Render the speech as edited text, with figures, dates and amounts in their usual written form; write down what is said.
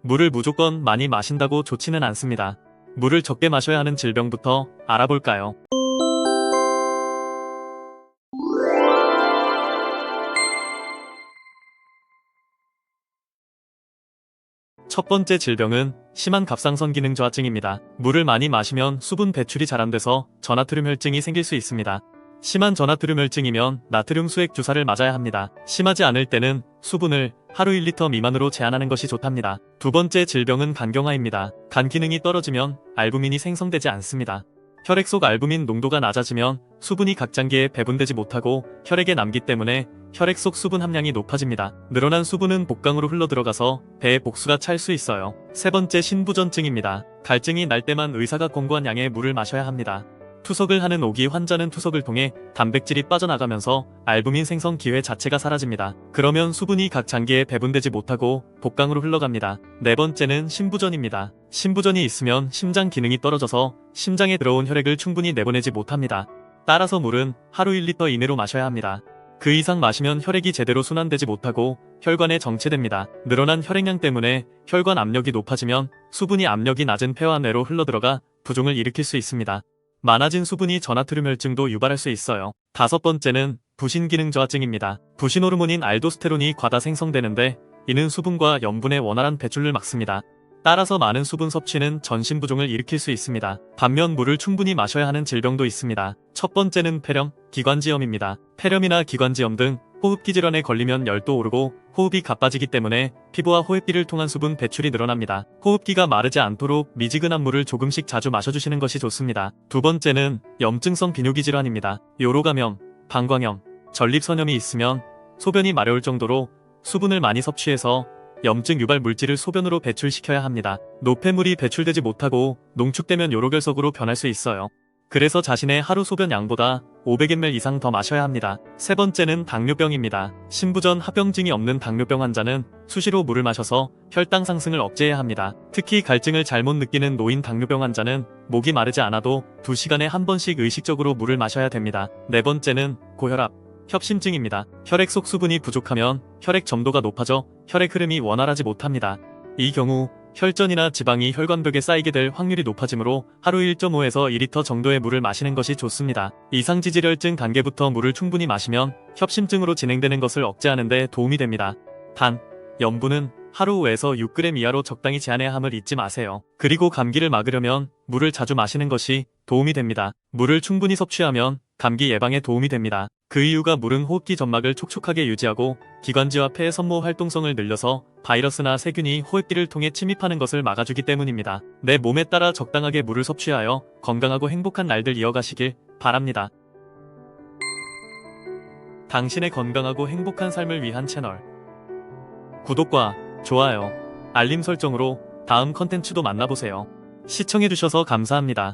물을 무조건 많이 마신다고 좋지는 않습니다. 물을 적게 마셔야 하는 질병부터 알아볼까요? 첫 번째 질병은 심한 갑상선 기능 저하증입니다. 물을 많이 마시면 수분 배출이 잘 안 돼서 전하트륨 혈증이 생길 수 있습니다. 심한 전하트륨 혈증이면 나트륨 수액 주사를 맞아야 합니다. 심하지 않을 때는 수분을 하루 1리터 미만으로 제한하는 것이 좋답니다. 두 번째 질병은 간경화입니다. 간 기능이 떨어지면 알부민이 생성되지 않습니다. 혈액 속 알부민 농도가 낮아지면 수분이 각 장기에 배분되지 못하고 혈액에 남기 때문에 혈액 속 수분 함량이 높아집니다. 늘어난 수분은 복강으로 흘러들어가서 배에 복수가 찰 수 있어요. 세 번째 신부전증입니다. 갈증이 날 때만 의사가 권고한 양의 물을 마셔야 합니다. 투석을 하는 오기 환자는 투석을 통해 단백질이 빠져나가면서 알부민 생성 기회 자체가 사라집니다. 그러면 수분이 각 장기에 배분되지 못하고 복강으로 흘러갑니다. 네 번째는 신부전입니다. 신부전이 있으면 심장 기능이 떨어져서 심장에 들어온 혈액을 충분히 내보내지 못합니다. 따라서 물은 하루 1리터 이내로 마셔야 합니다. 그 이상 마시면 혈액이 제대로 순환되지 못하고 혈관에 정체됩니다. 늘어난 혈액량 때문에 혈관 압력이 높아지면 수분이 압력이 낮은 폐와 뇌로 흘러들어가 부종을 일으킬 수 있습니다. 많아진 수분이 전하트륨 혈증도 유발할 수 있어요. 다섯 번째는 부신기능 저하증입니다. 부신 호르몬인 알도스테론이 과다 생성되는데 이는 수분과 염분의 원활한 배출을 막습니다. 따라서 많은 수분 섭취는 전신 부종을 일으킬 수 있습니다. 반면 물을 충분히 마셔야 하는 질병도 있습니다. 첫 번째는 폐렴, 기관지염입니다. 폐렴이나 기관지염 등 호흡기 질환에 걸리면 열도 오르고 호흡이 가빠지기 때문에 피부와 호흡기를 통한 수분 배출이 늘어납니다. 호흡기가 마르지 않도록 미지근한 물을 조금씩 자주 마셔주시는 것이 좋습니다. 두 번째는 염증성 비뇨기 질환입니다. 요로감염, 방광염, 전립선염이 있으면 소변이 마려울 정도로 수분을 많이 섭취해서 염증 유발 물질을 소변으로 배출시켜야 합니다. 노폐물이 배출되지 못하고 농축되면 요로결석으로 변할 수 있어요. 그래서 자신의 하루 소변 양보다 500ml 이상 더 마셔야 합니다. 세 번째는 당뇨병입니다. 신부전 합병증이 없는 당뇨병 환자는 수시로 물을 마셔서 혈당 상승을 억제해야 합니다. 특히 갈증을 잘못 느끼는 노인 당뇨병 환자는 목이 마르지 않아도 2시간에 한 번씩 의식적으로 물을 마셔야 됩니다. 네 번째는 고혈압, 협심증입니다. 혈액 속 수분이 부족하면 혈액 점도가 높아져 혈액 흐름이 원활하지 못합니다. 이 경우 혈전이나 지방이 혈관벽에 쌓이게 될 확률이 높아지므로 하루 1.5에서 2리터 정도의 물을 마시는 것이 좋습니다. 이상지질혈증 단계부터 물을 충분히 마시면 협심증으로 진행되는 것을 억제하는 데 도움이 됩니다. 단, 염분은 하루 5에서 6g 이하로 적당히 제한해야 함을 잊지 마세요. 그리고 감기를 막으려면 물을 자주 마시는 것이 도움이 됩니다. 물을 충분히 섭취하면 감기 예방에 도움이 됩니다. 그 이유가 물은 호흡기 점막을 촉촉하게 유지하고 기관지와 폐의 섬모 활동성을 늘려서 바이러스나 세균이 호흡기를 통해 침입하는 것을 막아주기 때문입니다. 내 몸에 따라 적당하게 물을 섭취하여 건강하고 행복한 날들 이어가시길 바랍니다. 당신의 건강하고 행복한 삶을 위한 채널 구독과 좋아요, 알림 설정으로 다음 컨텐츠도 만나보세요. 시청해주셔서 감사합니다.